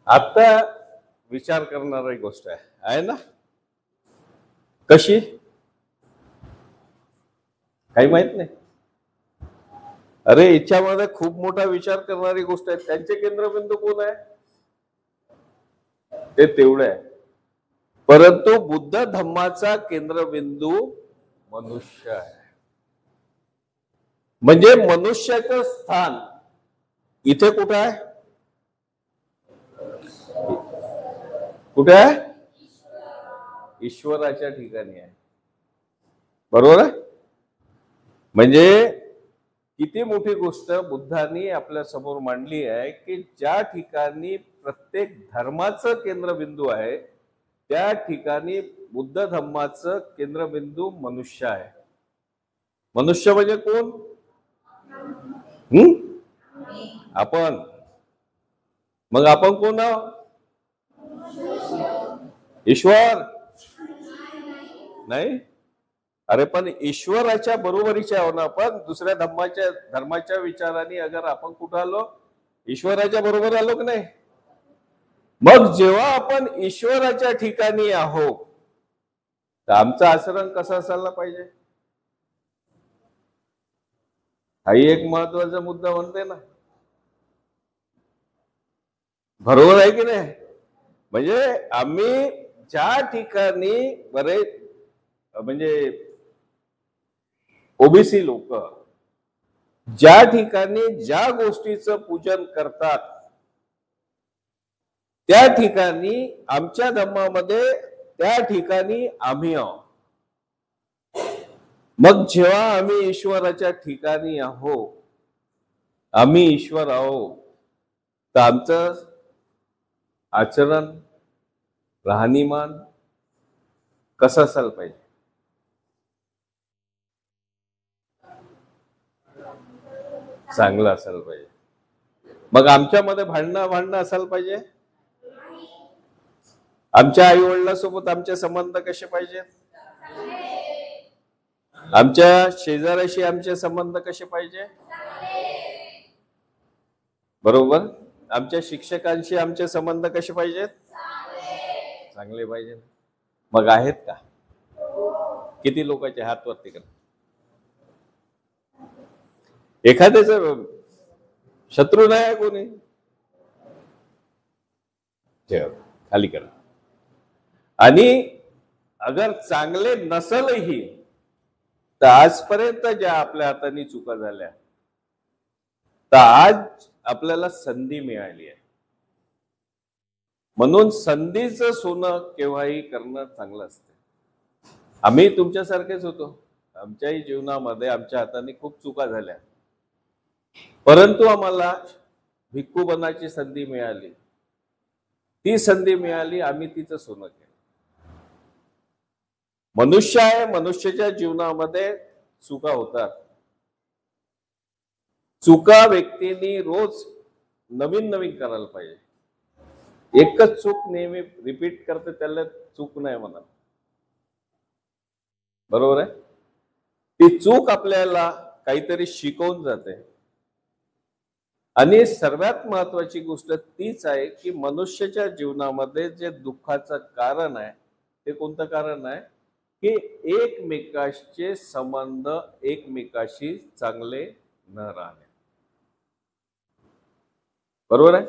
आता विचार करणारी गोष्ट आहे ना? कशी? काही माहित नाही. अरे याच्यामध्ये खूप मोठा विचार करणारी गोष्ट आहे. त्यांचे केंद्रबिंदू कोण आहे? ते तेवढे आहे. परंतु बुद्ध धम्माचा केंद्रबिंदू मनुष्य आहे. म्हणजे मनुष्याचं स्थान इथे कुठे आहे? कुठे आहे? ईश्वराच्या ठिकाणी आहे. बरोबर आहे? म्हणजे किती मोठी गोष्ट बुद्धांनी आपल्या समोर मांडली आहे की ज्या ठिकाणी प्रत्येक धर्माचं केंद्रबिंदू आहे त्या ठिकाणी बुद्ध धम्माचं केंद्रबिंदू मनुष्य आहे. मनुष्य म्हणजे कोण? आपण. मग आपण कोण आहोत? ईश्वर नाही. अरे पण ईश्वराच्या बरोबरीचे आहो ना आपण. दुसऱ्या धर्माच्या विचाराने अगर आपण कुठं आलो? ईश्वराच्या बरोबर आलो की नाही? मग जेव्हा आपण ईश्वराच्या ठिकाणी आहोत तर आमचं आचरण कसं असायला पाहिजे? हाही एक महत्वाचा मुद्दा म्हणते ना. बरोबर आहे की नाही? म्हणजे आम्ही ज्या ठिकाणी बरेच म्हणजे ओबीसी लोक ज्या ठिकाणी ज्या गोष्टीचं पूजन करतात त्या ठिकाणी आमच्या धर्मामध्ये त्या ठिकाणी आम्ही आहोत. मग जेव्हा आम्ही ईश्वराच्या ठिकाणी आहोत, आम्ही ईश्वर आहोत, तर आमचं आचरण राहणीमान कसं असायला पाहिजे? चांगलं असायला पाहिजे. मग आमच्यामध्ये भांडणं असायला पाहिजे? आमच्या आई वडिलांसोबत आमचे संबंध कसे पाहिजे? आमच्या शेजाऱ्याशी आमचे संबंध कसे पाहिजे? बरोबर. आमच्या शिक्षकांशी आमचे संबंध कसे पाहिजेत? चांगले पाहिजे. मग आहेत का? किती लोकांचे हात वरती करा. एखाद्याचा शत्रू नाही आहे कोणी? खाली करा. आणि अगर चांगले नसलही तर आजपर्यंत ज्या आपल्या हाताने चुका झाल्या तर आज आपल्याला संधी मिळाली आहे. म्हणून संधीचं सोनं केव्हाही करणं चांगलं असते. आम्ही तुमच्यासारखेच होतो. आमच्याही जीवनामध्ये आमच्या हाताने खूप चुका झाल्या, परंतु आम्हाला भिक्खू बनाची संधी मिळाली. ती संधी मिळाली, आम्ही तिचं सोनं केलं. मनुष्य आहे, मनुष्याच्या जीवनामध्ये चुका होतात. चुका व्यक्तीने रोज नवीन नवीन करायला पाहिजे. एकच चूक नेहमी रिपीट करते त्याला चूक नाही म्हणत. बरोबर आहे? ती चूक आपल्याला काहीतरी शिकवून जाते. आणि सर्वात महत्वाची गोष्ट तीच आहे की मनुष्याच्या जीवनामध्ये जे दुःखाचं कारण आहे ते कोणतं कारण आहे की एकमेकांचे संबंध एकमेकाशी चांगले न राहणे. बरोबर आहे?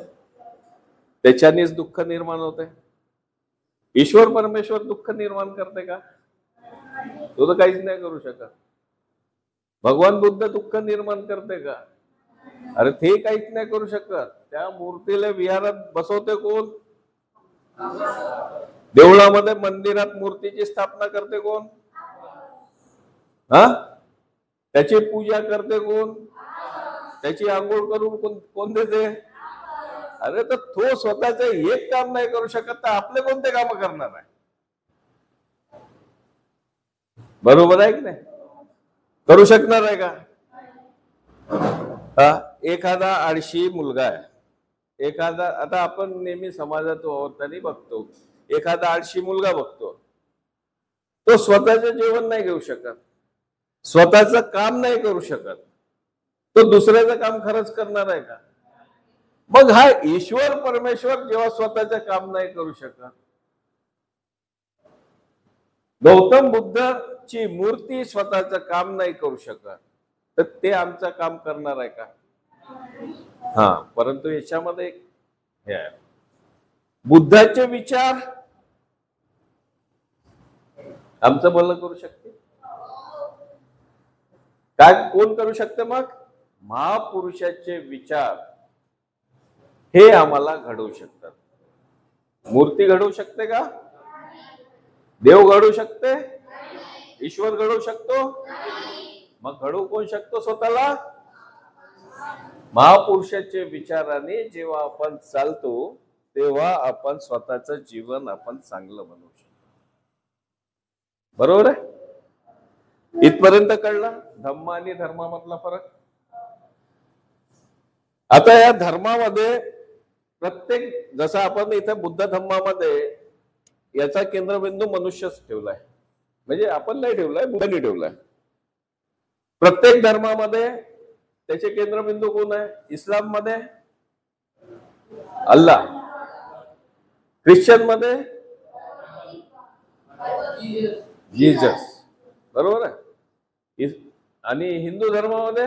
त्याच्यानेच दुःख निर्माण होते. ईश्वर परमेश्वर दुःख निर्माण करते का? तो तर काहीच नाही करू शकत. भगवान बुद्ध दुःख निर्माण करते का? अरे ते काहीच नाही करू शकत. त्या मूर्तीला विहारात बसवते कोण? देवळामध्ये मंदिरात मूर्तीची स्थापना करते कोण? त्याची पूजा करते कोण? त्याची आंघोळ करून कोण देते? अरे तर तो स्वतःच एक काम नाही करू शकत तर आपले कोणते काम करणार आहे? बरोबर आहे की नाही? करू शकणार आहे का? एखादा आळशी मुलगा आहे, एखादा आता आपण नेहमी समाजात होताना बघतो, एखादा आळशी मुलगा बघतो, तो स्वतःचं जेवण नाही घेऊ शकत, स्वतःचं काम नाही करू शकत, तो दुसऱ्याचं काम खरंच करणार आहे का? मग हा ईश्वर परमेश्वर जेव्हा स्वतःचं काम नाही करू शकत, गौतम बुद्धची मूर्ती स्वतःचं काम नाही करू शकत, तर ते आमचं काम करणार आहे का? हा, परंतु याच्यामध्ये हे आहे, बुद्धाचे विचार आमचं भलं करू शकते. काय कोण करू शकते? मग महापुरुषाचे विचार हे आम्हाला घडवू शकतात. मूर्ती घडवू शकते का? देव घडवू शकते? ईश्वर घडवू शकतो? मग घडवू कोण शकतो स्वतःला? महापुरुषाचे विचाराने जेव्हा आपण चालतो तेव्हा आपण स्वतःचं जीवन आपण चांगलं बनवू शकतो. बरोबर आहे? इथपर्यंत कळलं धम्म आणि धर्मामधला फरक. आता या धर्मामध्ये प्रत्येक, जसं आपण इथे बुद्ध धम्मामध्ये याचा केंद्रबिंदू मनुष्यच ठेवलाय, म्हणजे आपण नाही ठेवलाय, बुद्धांनी ठेवलाय. प्रत्येक धर्मामध्ये त्याचे केंद्रबिंदू कोण आहे? इस्लाम मध्ये अल्लाह, ख्रिश्चन मध्ये जीसस, बरोबर आहे. आणि हिंदू धर्मामध्ये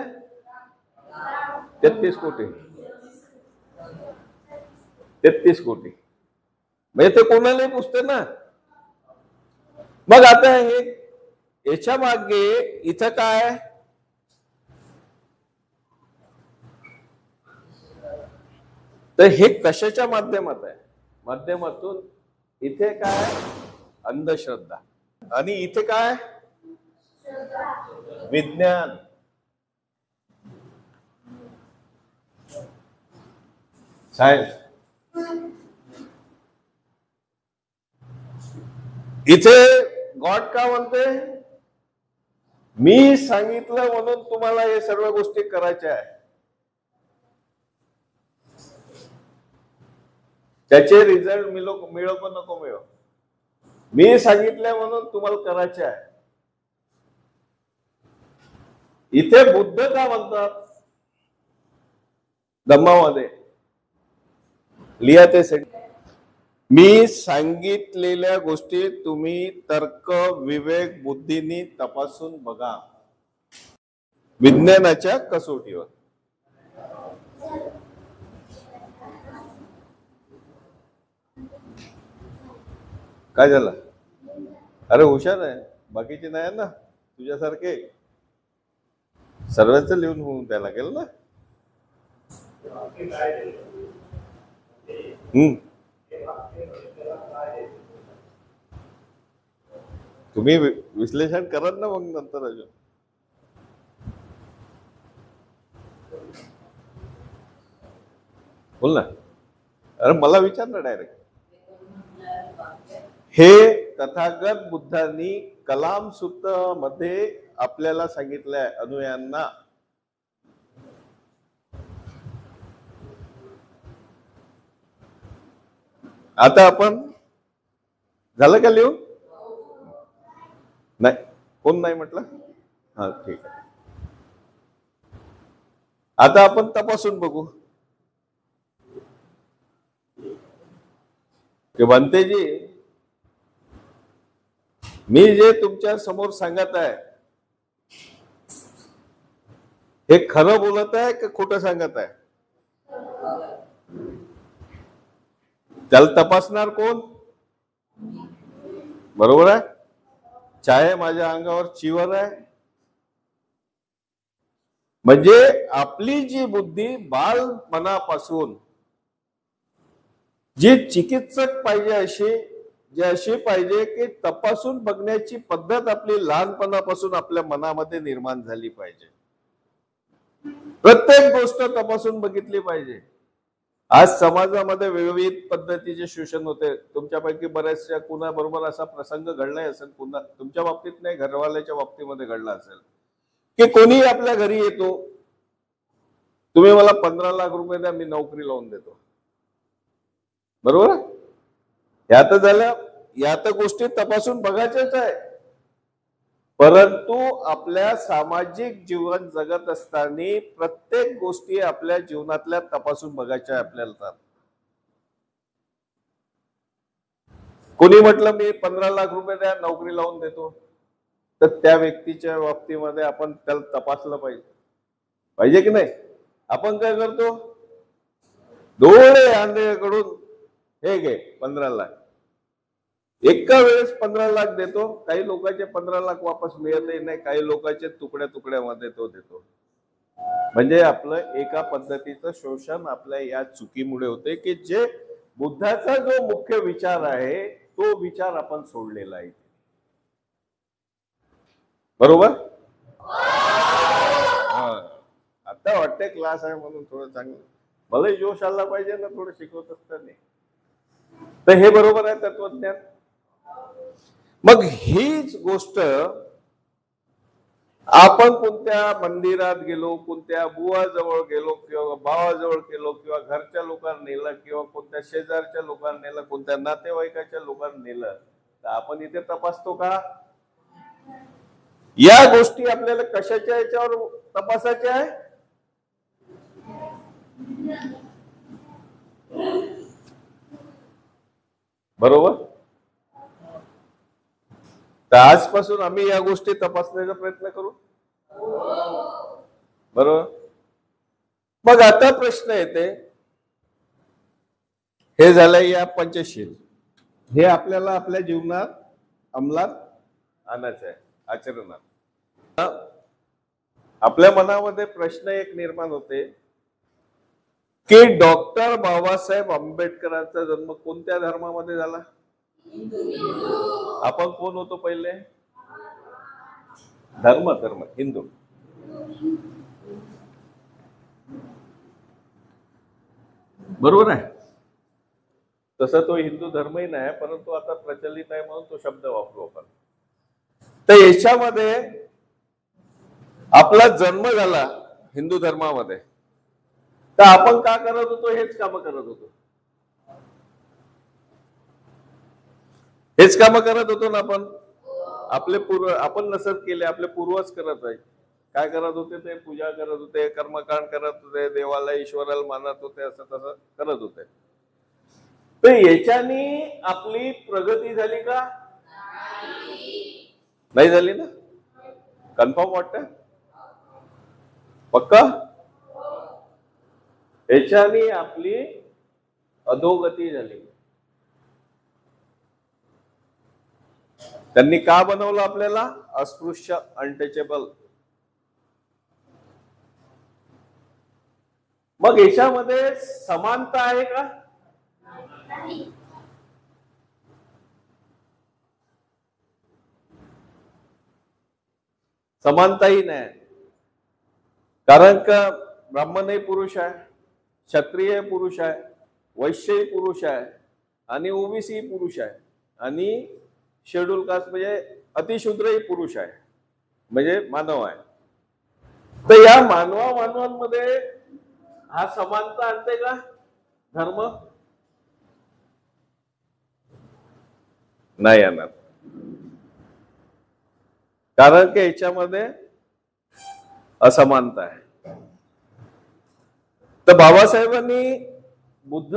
33 कोटी, 33 कोटी, म्हणजे ते कोणालाही पुसते ना. मग आता हे याच्या मागे इथं काय, तर हे कशाच्या माध्यमात आहे? माध्यमातून इथे काय, अंधश्रद्धा, आणि इथे काय, विज्ञान. सायन्स. इथे गॉड का म्हणते? मी सांगितलं म्हणून तुम्हाला हे सर्व गोष्टी करायच्या आहे. त्याचे रिझल्ट मिळो पण नको मिळो, मी सांगितलं म्हणून तुम्हाला करायचे आहे. इथे बुद्ध का म्हणतात धम्मामध्ये? लिहा ते मी सांगितलेल्या गोष्टी तुम्ही तर्क विवेक बुद्धीनी तपासून बघा, विज्ञानाच्या कसोटीवर. काय झालं? अरे हुशार आहे, बाकीचे नाही ना तुझ्यासारखे, सर्वांच लिहून होऊन द्यायला लागेल ना. तुम्ही विश्लेषण करत ना मग नंतर अजून. बोल ना. अरे मला विचार ना डायरेक्ट. हे तथागत बुद्धांनी कलाम सूत्र मध्ये आपल्याला सांगितलंय अनुयांना. आता आपण झालं का लिहून? नाही, कोण नाही म्हटलं? हा ठीक आहे. आता आपण तपासून बघू की बनतेजी मी जे तुमच्या समोर सांगत आहे हे खरं बोलत आहे का खोटं सांगत आहे? त्याला तपासणार कोण? बरोबर आहे. चाहे माझ्या अंगावर चिवर आहे, म्हणजे आपली जी बुद्धी बालपणापासून जी चिकित्सक पाहिजे अशी पाहिजे की तपासून बघण्याची पद्धत आपली लहानपणापासून आपल्या मनामध्ये निर्माण झाली पाहिजे. प्रत्येक गोष्ट तपासून बघितली पाहिजे. आज समाजामध्ये विविध पद्धतीचे शोषण होते. तुमच्यापैकी बऱ्याचशा कुणाबरोबर असा प्रसंग घडलाय असेल, पुन्हा तुमच्या बाबतीत नाही, घरवाल्याच्या बाबतीमध्ये घडला असेल की कोणी आपल्या घरी येतो, तुम्ही मला 15 लाख रुपये द्या, मी नोकरी लावून देतो. बरोबर? या तर झालं, या तर गोष्टी तपासून बघायच्याच आहे. परंतु आपल्या सामाजिक जीवन जगत असताना प्रत्येक गोष्टी आपल्या जीवनातल्या तपासून बघायच्या आपल्याला. कोणी म्हटलं मी 15 लाख रुपये द्या नोकरी लावून देतो, तर त्या व्यक्तीच्या बाबतीमध्ये आपण त्याला तपासलं पाहिजे की नाही. आपण काय करतो, डोळे आंधळेकडून हे घे 15 लाख, एका वेळेस 15 लाख देतो. काही लोकांचे 15 लाख वापस मिळतही नाही, काही लोकांचे तुकड्या तुकड्यामध्ये तो देतो. म्हणजे आपलं एका पद्धतीचं शोषण आपल्या या चुकीमुळे होते की जे बुद्धाचा जो मुख्य विचार आहे तो विचार आपण सोडलेला आहे. बरोबर. आता वाटते क्लास आहे म्हणून थोडं चांगलं, मला जोश आला पाहिजे ना थोडं शिकवत असताना. तर हे बरोबर आहे तत्वज्ञान. मग हीच गोष्ट आपण कोणत्या मंदिरात गेलो, कोणत्या बुवाजवळ गेलो किंवा भावाजवळ गेलो किंवा घरच्या लोकांना नेलं किंवा कोणत्या शेजारच्या लोकांना नेलं, कोणत्या नातेवाईकाच्या लोकांना नेलं, तर आपण इथे तपासतो का? या गोष्टी आपल्याला कशाच्या याच्यावर तपासायच्या आहे? बरोबर. तर आजपासून आम्ही या गोष्टी तपासण्याचा प्रयत्न करू. बरोबर. मग आता प्रश्न येते, हे झालं या पंचशील, हे आपल्याला आपल्या जीवनात अंमलात आणायचं आहे, आचरणात. आपल्या मनामध्ये प्रश्न एक निर्माण होते की डॉक्टर बाबासाहेब आंबेडकरांचा जन्म कोणत्या धर्मामध्ये झाला? आपण कोण होतो पहिले? धर्म हिंदू. बरोबर आहे. तसा तो हिंदू धर्मही नाही, परंतु आता प्रचलित आहे म्हणून तो शब्द वापरू आपण. तर याच्यामध्ये आपला जन्म झाला हिंदू धर्मामध्ये, तर आपण का करत होतो? हेच काम करत होतो. हेच काम करत होतो ना आपण. आपले आपण नसत केले, आपले पूर्वज करत आहे. काय करत होते? ते पूजा करत होते, कर्मकांड करत होते, देवाला ईश्वराला मानत होते, असं तसं करत होते. तर याच्यानी आपली प्रगती झाली का? नाही झाली ना. कन्फर्म वाटतं? पक्का? याच्यानी आपली अधोगती झाली. त्यांनी का बनवलं आपल्याला? अस्पृश्य, अनटचेबल. मग याच्यामध्ये समानता आहे का? समानताही नाही. कारण का ब्राह्मणही पुरुष आहे, क्षत्रिय पुरुष आहे, वैश्यही पुरुष आहे आणि ओबीसी पुरुष आहे आणि शेड्यूल कास्ट म्हणजे अतिशूद्रही पुरुष आहे, म्हणजे मानव आहे. तर या मानवांमध्ये हा समानता आणते का धर्म? नाही आणत. कारण की याच्यामध्ये असमानता आहे. तर बाबासाहेबांनी बुद्ध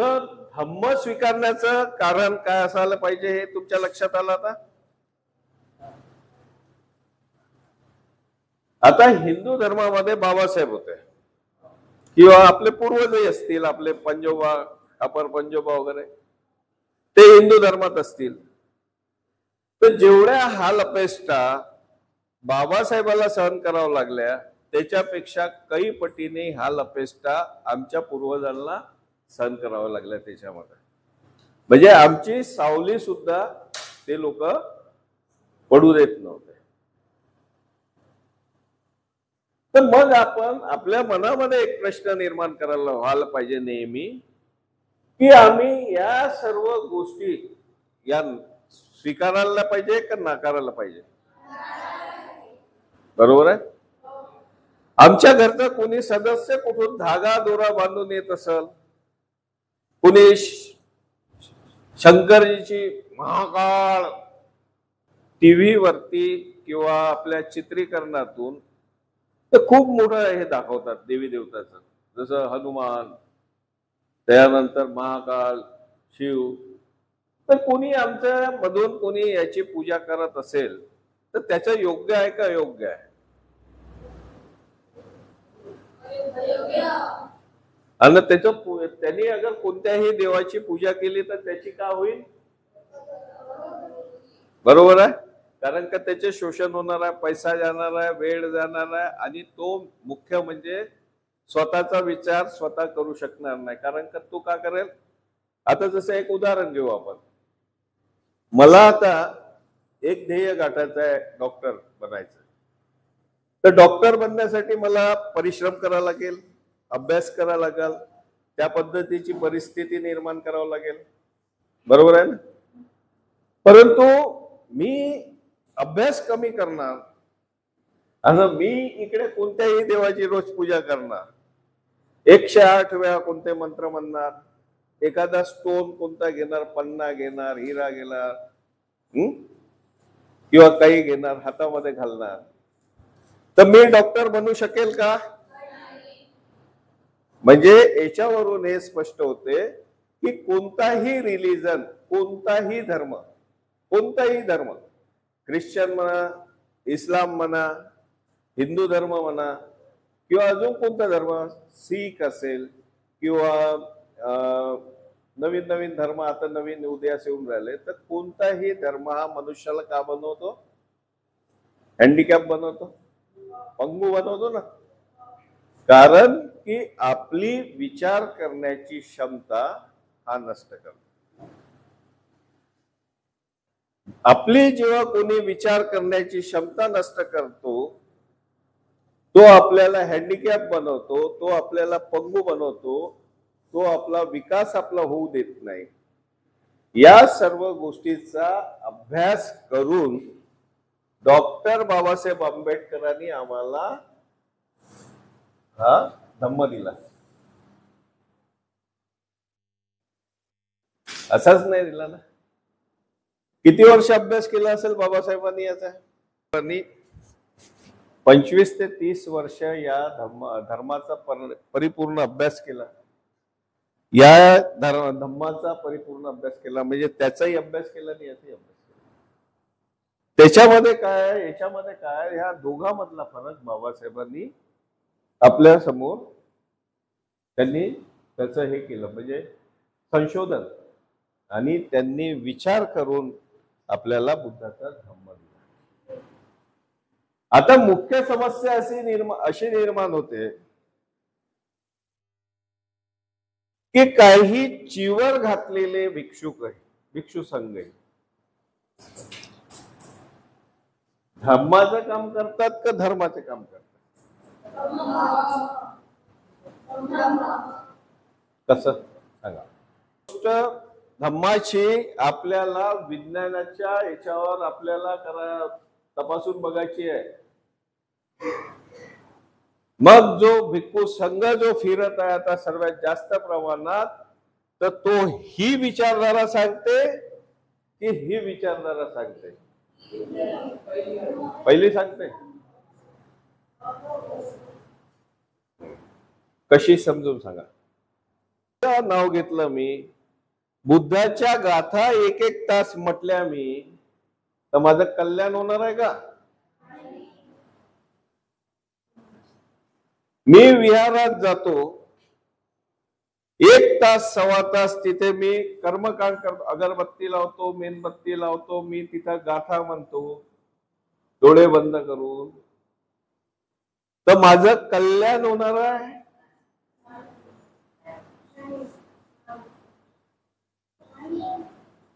धम्म स्वीकारण्याचं कारण काय असायला पाहिजे हे तुमच्या लक्षात आलं आता? आता हिंदू धर्मामध्ये बाबासाहेब होते किंवा आपले पूर्वजही असतील, आपले पंजोबा, अपर पंजोबा वगैरे, ते हिंदू धर्मात असतील. तर जेवढ्या हाल अपेष्टा बाबासाहेबाला सहन करावं लागल्या त्याच्यापेक्षा काही पटीने हाल अपेष्टा आमच्या पूर्वजांना सहन करावं लागल्या त्याच्यामध्ये. म्हणजे आमची सावली सुद्धा ते लोक पडू देत नव्हते. तर मग आपण आपल्या मनामध्ये एक प्रश्न निर्माण करायला व्हायला पाहिजे नेहमी की आम्ही या सर्व गोष्टी या स्वीकारायला पाहिजे का नाकारायला पाहिजे? बरोबर आहे. आमच्या घरचा कोणी सदस्य कुठून धागा दोरा बांधून येत असेल, कुणी शंकरजीची महाकाळ टीव्ही वरती किंवा आपल्या चित्रीकरणातून तर खूप मोठं हे दाखवतात देवी देवताचं, जसं हनुमान, त्यानंतर महाकाल, शिव. तर कोणी आमच्या मधून कोणी याची पूजा करत असेल तर त्याचं योग्य आहे का अयोग्य आहे? आणि त्यांनी अगर कोणत्याही देवाची पूजा केली तर त्याची का होईल? बरोबर आहे. कारण का त्याचे शोषण होणार आहे, पैसा जाणार आहे, वेळ जाणार आहे, आणि तो मुख्य म्हणजे स्वतःचा विचार स्वतः करू शकणार नाही. कारण का तो का करेल? आता जसं एक उदाहरण घेऊ आपण. मला आता एक ध्येय गाठायचं आहे, डॉक्टर बनायचं. तर डॉक्टर बनण्यासाठी मला परिश्रम करावा लागेल, अभ्यास करावा लागेल, त्या पद्धतीची परिस्थिती निर्माण करावं लागेल. बरोबर आहे ना? परंतु मी अभ्यास कमी करणार आणि मी इकडे कोणत्याही देवाची रोज पूजा करणार, 108 वेळा कोणते मंत्र म्हणणार, एखादा स्टोन कोणता घेणार, पन्ना घेणार, हिरा घेणार, किंवा काही घेणार, हातामध्ये घालणार, तर मी डॉक्टर बनू शकेल का? म्हणजे याच्यावरून हे स्पष्ट होते की कोणताही रिलीजन, कोणताही धर्म, ख्रिश्चन म्हणा, इस्लाम म्हणा, हिंदू धर्म म्हणा, किंवा अजून कोणता धर्म, सीख असेल किंवा नवीन नवीन धर्म आता नवीन उदयास येऊन राहिले, तर कोणताही धर्म हा मनुष्याला का बनवतो? हँडिकॅप बनवतो, पंगू बनवतो ना. कारण की आपली विचार करण्याची क्षमता हा नष्ट करतो. आपली जेव्हा कोणी विचार करण्याची क्षमता नष्ट करतो, तो आपल्याला हँडिकॅप बनवतो, तो आपल्याला पंगू बनवतो, तो आपला विकास आपला होऊ देत नाही. या सर्व गोष्टीचा अभ्यास करून डॉक्टर बाबासाहेब आंबेडकरांनी आम्हाला हा धम्म दिला. असाच नाही दिला ना. किती वर्ष अभ्यास केला असेल बाबासाहेबांनी याचा? 25 ते 30 वर्ष या धर्माचा परिपूर्ण अभ्यास केला, या धम्माचा परिपूर्ण अभ्यास केला. म्हणजे त्याचाही अभ्यास केला आणि याचाही अभ्यास केला. त्याच्यामध्ये काय, याच्यामध्ये काय, ह्या दोघांमधला फरक बाबासाहेबांनी आपल्या समोर त्यांनी त्याचं हे केलं, म्हणजे संशोधन, आणि त्यांनी विचार करून आपल्याला बुद्धाचा धम्म दिला. आता मुख्य समस्या अशी निर्माण होते की काही चिवर घातलेले भिक्षू संघ धम्माचं काम करतात का धर्माचे काम करतात? कसं सांगा? धम्माची आपल्याला विज्ञानाच्या याच्यावर आपल्याला तपासून बघायची आहे. मग जो भिक्खू संघ जो फिरत आहे आता सर्वात जास्त प्रमाणात, तर तो ही विचारधारा सांगते की ही विचारधारा सांगते? पहिली सांगते. कशी समजून सांगा? नाव घेतलं मी, बुद्धाच्या गाथा 1-1 तास म्हटल्या मी, तर माझं कल्याण होणार आहे का? मी विहारात जातो, 1 तास 1.25 तास तिथे मी कर्मकांड करतो, अगरबत्ती लावतो, मेणबत्ती लावतो, मी तिथं गाथा म्हणतो डोळे बंद करून, तर माझं कल्याण होणार आहे?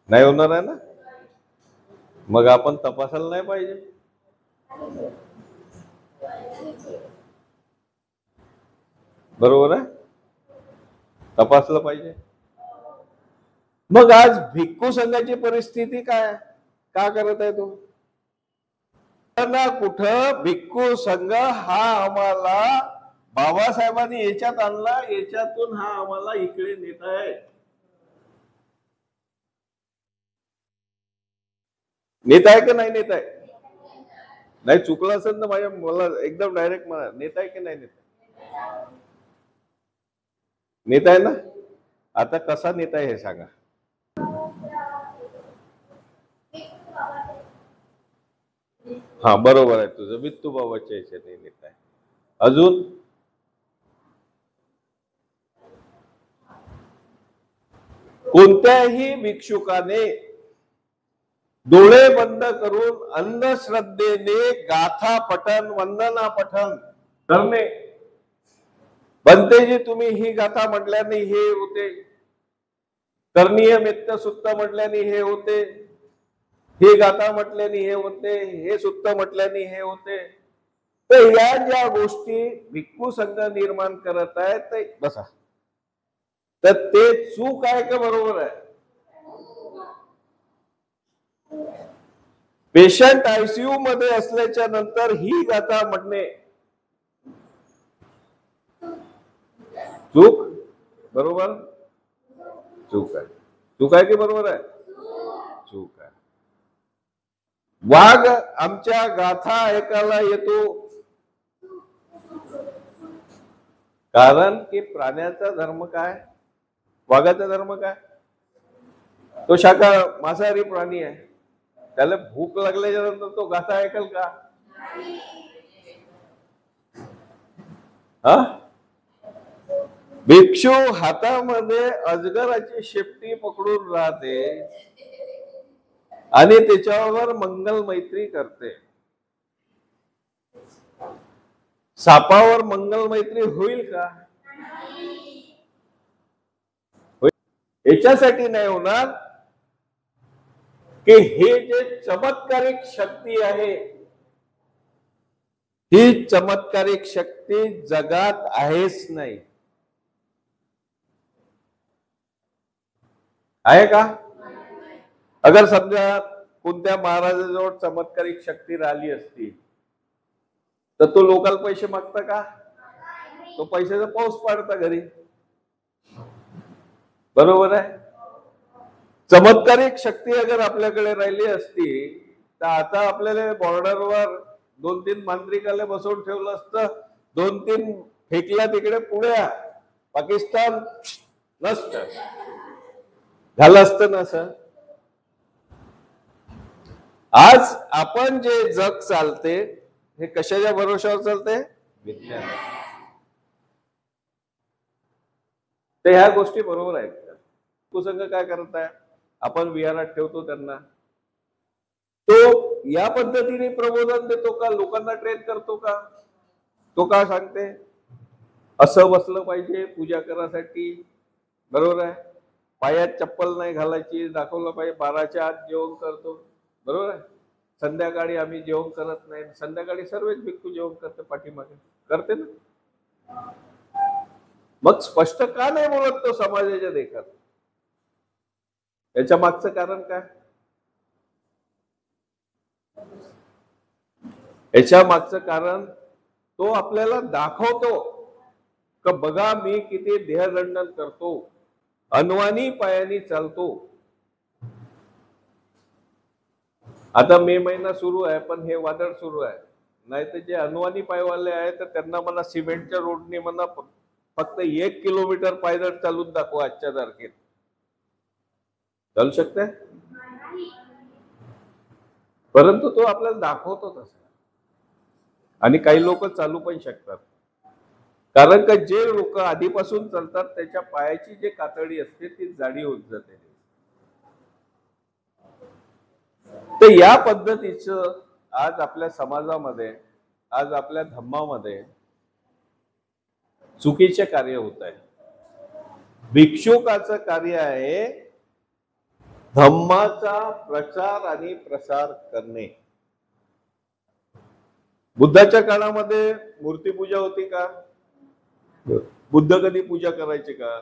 नाही होणार आहे ना. मग आपण तपासायला नाही पाहिजे? बरोबर आहे, तपासलं पाहिजे. मग आज भिक्खू संघाची परिस्थिती काय, का करत आहे तो? ना कुठं भिक्खू संघ हा आम्हाला बाबासाहेबांनी याच्यात आणला, याच्यातून हा आम्हाला इकडे नेत आहे. नेत आहे का नाही नेत आहे? नाही चुकलं असेल तर मला एकदम डायरेक्ट म्हणा, नेता आहे की नाही नेता? नेता आहे ना? आता कसा नेता आहे हे सांगा. हा बरोबर आहे तुझं, वित्तू बाबाच्या याच्याने नेता आहे. अजून कोणत्याही भिक्षुकाने डोळे बंद करून अंधश्रद्धेने गाथा पठण वंदना पठण करणे. बनतेजी तुम्ही ही गाथा म्हटल्याने हे होते, करणीय मित्त सुत्त म्हटल्याने हे होते, हे गाथा म्हटल्याने हे होते, हे सुत्त म्हटल्याने हे होते. तर या ज्या गोष्टी भिक्खू संघ निर्माण करत आहेत ते बसा, तर ते चूक आहे का बरोबर आहे? पेशंट आयसीयू मध्ये असल्याच्या नंतर ही गाथा म्हणणे चूक बरोबर? चूक आहे. चूक आहे की बरोबर आहे? चूक आहे. वाघ आमच्या गाथा ऐकायला येतो कारण की प्राण्याचा धर्म काय, वाघाचा धर्म काय? तो मांसाहारी प्राणी आहे. त्याला भूक लागल्याच्या नंतर तो गाथा ऐकल का? हा, भिक्षू हातामध्ये अजगराची शेपटी पकडून राहते आणि त्याच्यावर मंगल मैत्री करते. सापावर मंगल मैत्री होईल का? याच्यासाठी नाही होणार की हे जे चमत्कारिक शक्ती आहे, ही चमत्कारिक शक्ती जगात आहेच नाही. आहे का? अगर समजा कोणत्या महाराजाजवळ चमत्कारिक शक्ती राहिली असती तर तो लोकांना पैसे मागता का? तो पैशाचा पाऊस पाडता घरी. बरोबर आहे. चमत्कारिक शक्ती अगर आपल्याकडे राहिली असती तर आता आपल्याला बॉर्डरवर 2-3 मांत्रिकाला बसवून ठेवलं असतं, 2-3 फेकला तिकडे पुढे पाकिस्तान नसत झालं असतं ना सर. आज आपण जे जग चालते हे कशाच्या भरोशावर चालते? विज्ञान. तर ह्या गोष्टी बरोबर आहेत का? कुसंग काय करत आहे? आपण विहारात ठेवतो त्यांना, तो या पद्धतीने प्रबोधन देतो का? लोकांना ट्रेन करतो का? तो का सांगते असं बसलं पाहिजे पूजा करायसाठी? बरोबर आहे. पायात चप्पल नाही घालायची, दाखवलं पाहिजे 12च्या आत जेवण करतो. बरोबर आहे. संध्याकाळी आम्ही जेवण करत नाही. संध्याकाळी सर्वच भिक्खू जेवण करते, पाठीमागे करते ना. मग स्पष्ट का नाही बोलत तो समाजाच्या देखत? याच्या मागचं कारण काय? याच्या मागचं कारण तो आपल्याला दाखवतो का बघा मी किती देहदंडन करतो, अनवाणी पायानी चालतो. आता मे महिना सुरू आहे पण हे वादळ सुरू आहे, नाही तर जे अनवाणी पायवाले आहे तर त्यांना मला सिमेंटच्या रोडने म्हणा फक्त 1 किलोमीटर पायदळ चालून दाखवा आजच्या तारखेत. चालू शकते? परंतु तो आपल्याला दाखवतो तसं. आणि काही लोक चालू पण शकतात, कारण का जे लोक आधीपासून चालतात त्याच्या पायाची जे कातडी असते ती जाडी होत जाते. तर या पद्धतीचं आज आपल्या समाजामध्ये, आज आपल्या धम्मामध्ये चुकीचे कार्य होत आहे. भिक्षुकाचं कार्य आहे धम्माचा प्रचार आणि प्रसार करणे. बुद्धाच्या काळामध्ये मूर्तीपूजा होती का? बुद्ध कधी पूजा करायचे का?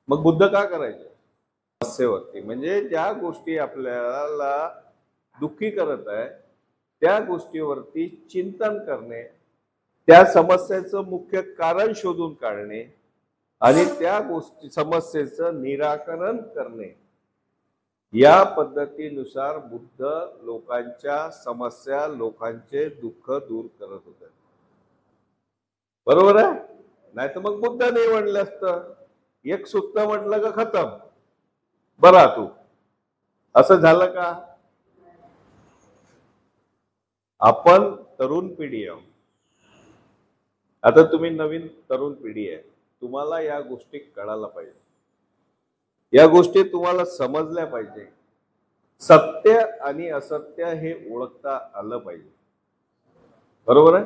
मग बुद्ध का करायचे? समस्येवरती, म्हणजे ज्या गोष्टी आपल्याला दुःखी करत आहे त्या गोष्टीवरती चिंतन करणे, त्या समस्येचं मुख्य कारण शोधून काढणे आणि त्या गोष्टी समस्येचं निराकरण करणे. या पद्धतीनुसार बुद्ध लोकांच्या समस्या, लोकांचे दुःख दूर करत होते. बरोबर आहे? नाही तर मग बुद्ध नाही म्हणलं असतं. एक सूत्र म्हटलं का खतम, बरा तू. असं झालं का? आपण तरुण पिढी आहोत. आता तुम्ही नवीन तरुण पिढी आहे, तुम्हाला या गोष्टी कळायला पाहिजे, या गोष्टी तुम्हाला समजल्या पाहिजे. सत्य आणि असत्य हे ओळखता आलं पाहिजे. बरोबर आहे?